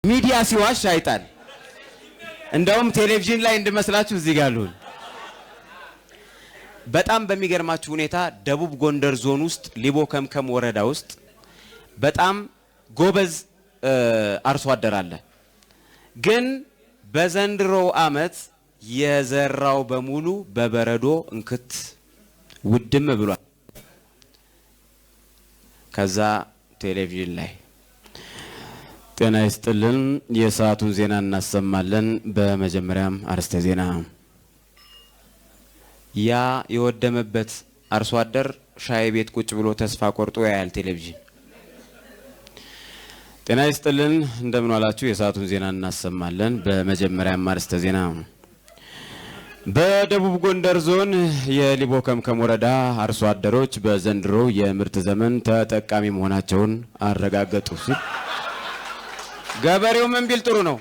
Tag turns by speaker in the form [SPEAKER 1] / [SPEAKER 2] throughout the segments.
[SPEAKER 1] ሚዲያ ሲዋሽ አይጣል። እንደውም ቴሌቪዥን ላይ እንድመስላችሁ እዚህ ጋር ልሁን። በጣም በሚገርማችሁ ሁኔታ ደቡብ ጎንደር ዞን ውስጥ ሊቦ ከምከም ወረዳ ውስጥ በጣም ጎበዝ አርሶ አደር አለ። ግን በዘንድሮ አመት የዘራው በሙሉ በበረዶ እንክት ውድም ብሏል። ከዛ ቴሌቪዥን ላይ ጤና ይስጥልን የሰዓቱን ዜና እናሰማለን። በመጀመሪያም አርዕስተ ዜና። ያ የወደመበት አርሶ አደር ሻይ ቤት ቁጭ ብሎ ተስፋ ቆርጦ ያያል ቴሌቪዥን። ጤና ይስጥልን እንደምን ዋላችሁ። የሰዓቱን ዜና እናሰማለን። በመጀመሪያም አርዕስተ ዜና። በደቡብ ጎንደር ዞን የሊቦ ከምከም ወረዳ አርሶ አደሮች በዘንድሮ የምርት ዘመን ተጠቃሚ መሆናቸውን አረጋገጡ ሲል ገበሬው ምን ቢል ጥሩ ነው?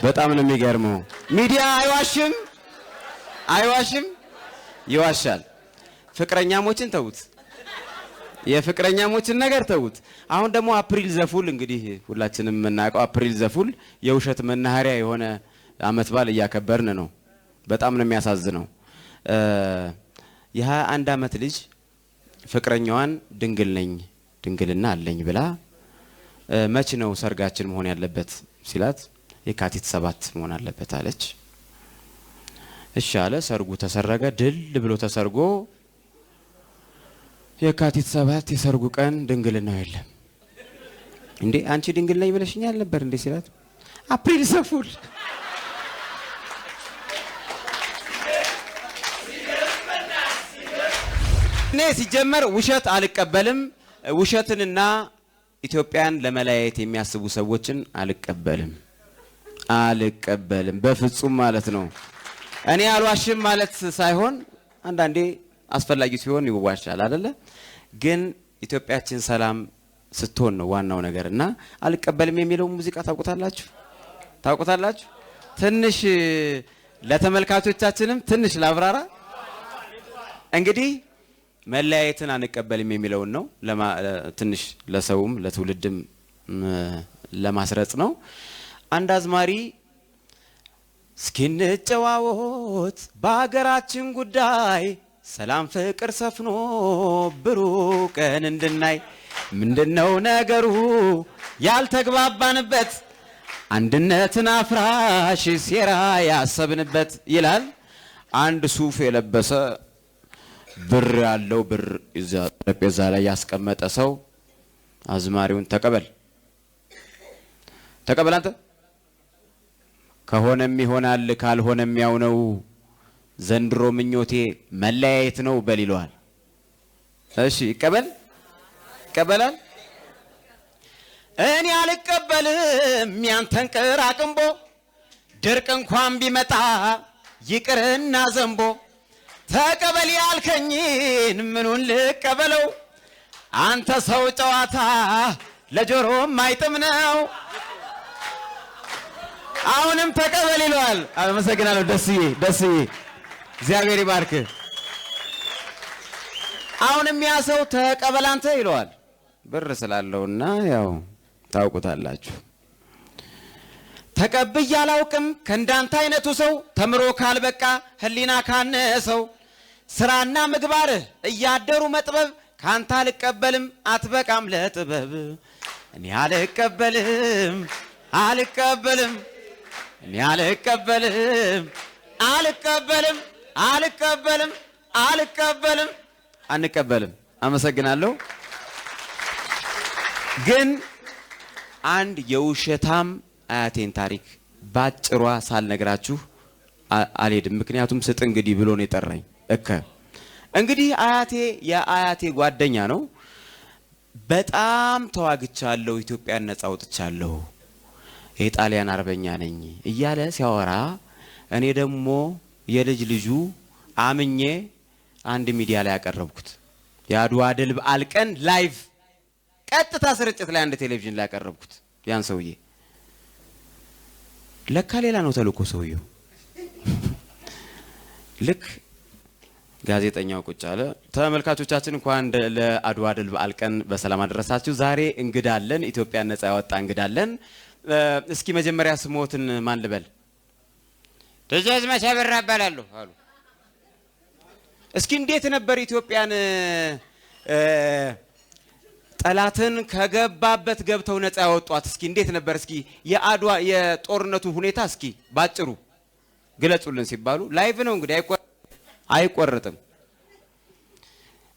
[SPEAKER 1] በጣም ነው የሚገርመው። ሚዲያ አይዋሽም፣ አይዋሽም፣ ይዋሻል። ፍቅረኛሞችን ተውት፣ የፍቅረኛሞችን ነገር ተውት። አሁን ደግሞ አፕሪል ዘፉል እንግዲህ ሁላችንም የምናውቀው አፕሪል ዘፉል የውሸት መናኸሪያ የሆነ አመት በዓል እያከበርን ነው። በጣም ነው የሚያሳዝነው። የ21 አመት ልጅ ፍቅረኛዋን ድንግል ነኝ ድንግልና አለኝ ብላ መች ነው ሰርጋችን መሆን ያለበት ሲላት የካቲት 7 መሆን አለበት አለች። እሺ አለ። ሰርጉ ተሰረገ። ድል ብሎ ተሰርጎ የካቲት 7 የሰርጉ ቀን ድንግልናው የለም። እንዴ አንቺ ድንግል ነኝ ብለሽኛል ነበር እንዴ ሲላት አፕሪል ዘፉል። እኔ ሲጀመር ውሸት አልቀበልም። ውሸትንና ኢትዮጵያን ለመለያየት የሚያስቡ ሰዎችን አልቀበልም በፍጹም ማለት ነው። እኔ አልዋሽም ማለት ሳይሆን አንዳንዴ አስፈላጊ ሲሆን ይዋሻል አይደለ? ግን ኢትዮጵያችን ሰላም ስትሆን ነው ዋናው ነገርና አልቀበልም የሚለው ሙዚቃ ታውቁታላችሁ? ትንሽ ለተመልካቾቻችንም ትንሽ ላብራራ። እንግዲህ መለያየትን አንቀበልም የሚለውን ነው ትንሽ ለሰውም ለትውልድም ለማስረጽ ነው። አንድ አዝማሪ እስኪንጨዋወት በሀገራችን ጉዳይ ሰላም ፍቅር ሰፍኖ ብሩህ ቀን እንድናይ ምንድነው ነገሩ ያልተግባባንበት አንድነትን አፍራሽ ሴራ ያሰብንበት ይላል። አንድ ሱፍ የለበሰ ብር ያለው ብር እዛ ጠረጴዛ ላይ ያስቀመጠ ሰው አዝማሪውን ተቀበል አንተ ከሆነም ይሆናል ካልሆነም ያው ነው ዘንድሮ ምኞቴ መለያየት ነው በል ይለዋል። እሺ ይቀበላል። እኔ አልቀበልም ያንተን ቅራቅንቦ ድርቅ እንኳን ቢመጣ ይቅርና ዘንቦ ተቀበል ያልከኝን ምኑን ልቀበለው አንተ ሰው ጨዋታ ለጆሮም አይጥም ነው። አሁንም ተቀበል ይለዋል። አመሰግናለሁ ደስዬ እግዚአብሔር ይባርክ። አሁንም ያ ሰው ተቀበል አንተ ይለዋል። ብር ስላለውና ያው ታውቁታላችሁ። ተቀብዬ አላውቅም ከእንዳንተ አይነቱ ሰው ተምሮ ካልበቃ ህሊና ካነሰው ስራና ምግባር እያደሩ መጥበብ ካንተ አልቀበልም አትበቃም ለጥበብ። እኔ አልቀበልም እኔ አንቀበልም። አመሰግናለሁ። ግን አንድ የውሸታም አያቴን ታሪክ ባጭሯ ሳልነግራችሁ አልሄድም። ምክንያቱም ስጥ እንግዲህ ብሎ ነው የጠራኝ። እንግዲህ አያቴ የአያቴ ጓደኛ ነው። በጣም ተዋግቻለሁ፣ ኢትዮጵያን ነጻ አውጥቻለሁ፣ የጣሊያን አርበኛ ነኝ እያለ ሲያወራ እኔ ደግሞ የልጅ ልጁ አምኜ አንድ ሚዲያ ላይ ያቀረብኩት የአድዋ ድል በዓል ቀን ላይቭ ቀጥታ ስርጭት ላይ አንድ ቴሌቪዥን ላይ ያቀረብኩት ያን ሰውዬ ለካ ሌላ ነው ተልኮ ሰውየው። ልክ ጋዜጠኛው ቁጭ አለ። ተመልካቾቻችን እንኳን ለአድዋ ድል በዓል ቀን በሰላም አደረሳችሁ። ዛሬ እንግዳለን፣ ኢትዮጵያ ነፃ ያወጣ እንግዳለን። እስኪ መጀመሪያ ስሞትን ማን ልበል? ደጃዝማች አበራ እባላለሁ አሉ። እስኪ እንዴት ነበር ኢትዮጵያን ጠላትን ከገባበት ገብተው ነፃ ያወጧት? እስኪ እንዴት ነበር? እስኪ የአድዋ የጦርነቱ ሁኔታ እስኪ ባጭሩ ግለጹልን ሲባሉ ላይቭ ነው እንግዲህ አይቆርጥም።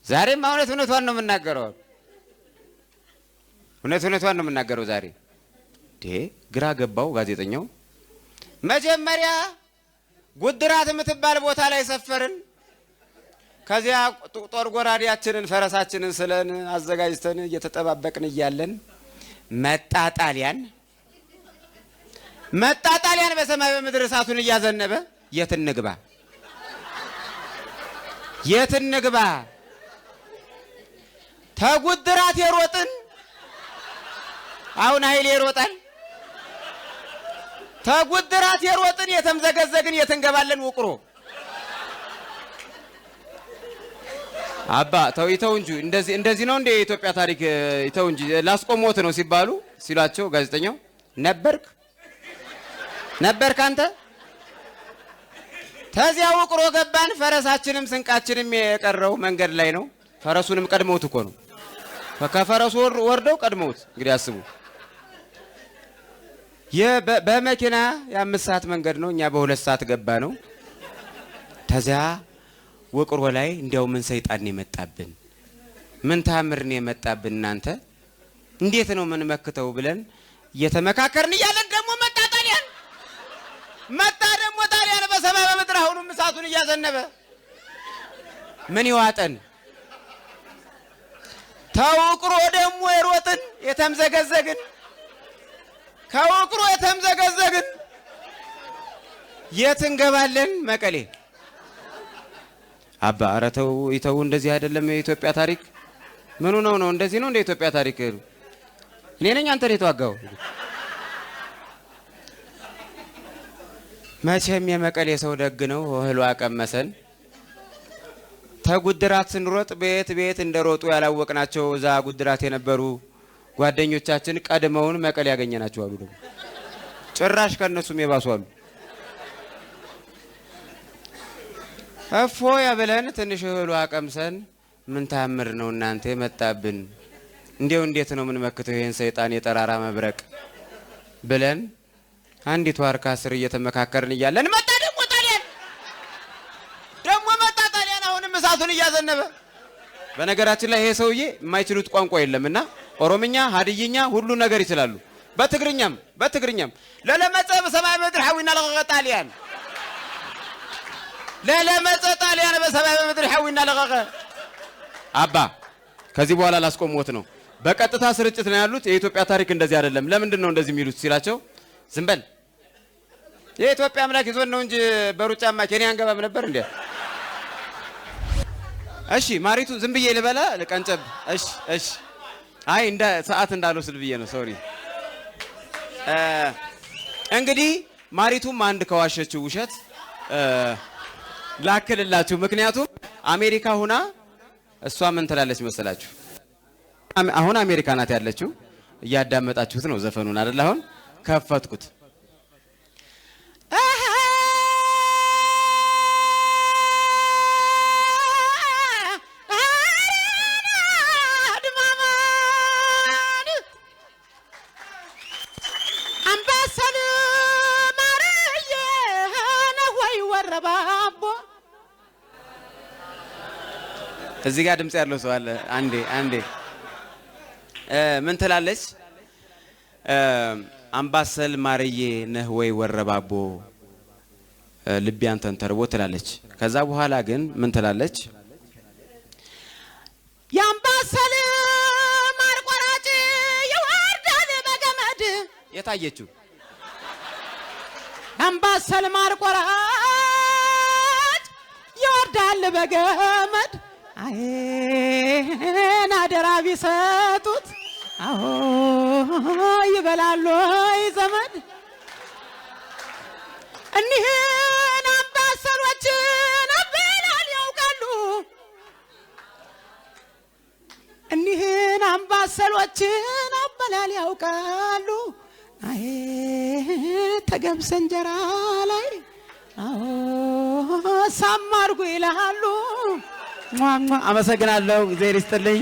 [SPEAKER 1] ዛሬም እውነቷን ነው የምናገረው። እውነቷን ነው የምናገረው ዛሬ። ግራ ገባው ጋዜጠኛው። መጀመሪያ ጉድራት የምትባል ቦታ ላይ ሰፈርን። ከዚያ ጦር ጎራዴያችንን ፈረሳችንን ስለን አዘጋጅተን እየተጠባበቅን እያለን መጣ ጣሊያን በሰማይ በምድር እሳቱን እያዘነበ የት እንግባ ተጉድራት የሮጥን አሁን ኃይል ይሮጣል። ተጉድራት የሮጥን የተምዘገዘግን የት እንገባለን? ውቅሮ አባ ተው እንጂ እንደዚህ ነው እንደ የኢትዮጵያ ታሪክ ተው እንጂ ላስቆሞት ነው ሲሏቸው ጋዜጠኛው ነበርክ አንተ። ተዚያ ውቅሮ ገባን። ፈረሳችንም ስንቃችንም የቀረው መንገድ ላይ ነው። ፈረሱንም ቀድመውት እኮ ነው። ከፈረሱ ወርደው ቀድመውት እንግዲህ አስቡ። በመኪና የ5 ሰዓት መንገድ ነው። እኛ በ2 ሰዓት ገባ ነው። ተዚያ ውቅሮ ላይ እንዲያው ምን ሰይጣን የመጣብን ምን ታምር ነው የመጣብን እናንተ እንዴት ነው ምን መክተው ብለን እየተመካከርን እያለን ደግሞ መጣ ጣሊያን በሰማይ በምድር አሁንም እሳቱን እያዘነበ ምን ይዋጠን? ተውቅሮ ደግሞ የሮጥን የተምዘገዘግን ከውቅሮ የተምዘገዘግን የት እንገባለን? መቀሌ። አባ ኧረ ተው እንደዚህ አይደለም የኢትዮጵያ ታሪክ። ምኑ ነው እንደዚህ ነው እንደ ኢትዮጵያ ታሪክ? እኔ ነኝ አንተ የተዋጋው? መቼም የመቀሌ ሰው ደግ ነው። እህሉ አቀመሰን። ተጉድራት ስንሮጥ ቤት እንደሮጡ ያላወቅናቸው እዛ ጉድራት የነበሩ ጓደኞቻችን ቀድመውን መቀሌ ያገኘናቸው አሉ። ደግሞ ጭራሽ ከነሱም የባሱ አሉ። እፎ ያብለን ትንሽ እህሉ አቀምሰን ምን ታምር ነው እናንተ የመጣብን? እንዴት ነው ምን መክተው ይሄን ሰይጣን የጠራራ መብረቅ ብለን አንዲት ዋርካ ስር እየተመካከርን እያለን መጣ ጣሊያን አሁንም እሳቱን እያዘነበ። በነገራችን ላይ ይሄ ሰውዬ የማይችሉት ቋንቋ የለምና ኦሮምኛ፣ ሀዲይኛ ሁሉ ነገር ይችላሉ። በትግርኛም ለለመጸ በሰማይ ምድር ሐዊና ለቀቀ ጣሊያን በሰማይ ምድር ሐዊና ለቀቀ። አባ ከዚህ በኋላ ላስቆምዎት ነው። በቀጥታ ስርጭት ነው ያሉት። የኢትዮጵያ ታሪክ እንደዚህ አይደለም። ለምንድን ነው እንደዚህ የሚሉት ሲላቸው ዝም በል የኢትዮጵያ አምላክ ይዞን ነው እንጂ በሩጫማ ኬንያ አንገባም ነበር እንዴ? እሺ ማሪቱ ዝም ብዬ ልበላ ለቀንጨብ። እሺ አይ እንደ ሰዓት እንዳልወስድ ብዬ ነው። ሶሪ። እንግዲህ ማሪቱም አንድ ከዋሸችው ውሸት ላክልላችሁ። ምክንያቱም አሜሪካ ሁና እሷ ምን ትላለች መሰላችሁ? አሁን አሜሪካ ናት ያለችው። እያዳመጣችሁት ነው ዘፈኑን አይደል? አሁን ከፈትኩት። እዚህ ጋር ድምጽ ያለው ሰው አለ? አንዴ ምን ትላለች? አምባሰል ማርዬ ነህ ወይ ወረባቦ ልቤ አንተን ተርቦ ትላለች። ከዛ በኋላ ግን ምን ትላለች? የአምባሰል ማር ቆራጭ ይወርዳል በገመድ። የታየችው አምባሰል ማር ቆራጭ ይወርዳል በገመድ። አይን አደራ ቢሰጡት አዎ ይበላሉ ዘመድ። እኒህን አምባሰሎችን አበላል ያውቃሉ እኒህን አምባሰሎችን አበላል ያውቃሉ አይ ተገብስ እንጀራ ላይ አዎ ሳማርጉ ይላሉ አመሰግናለሁ እግዚአብሔር ይስጥልኝ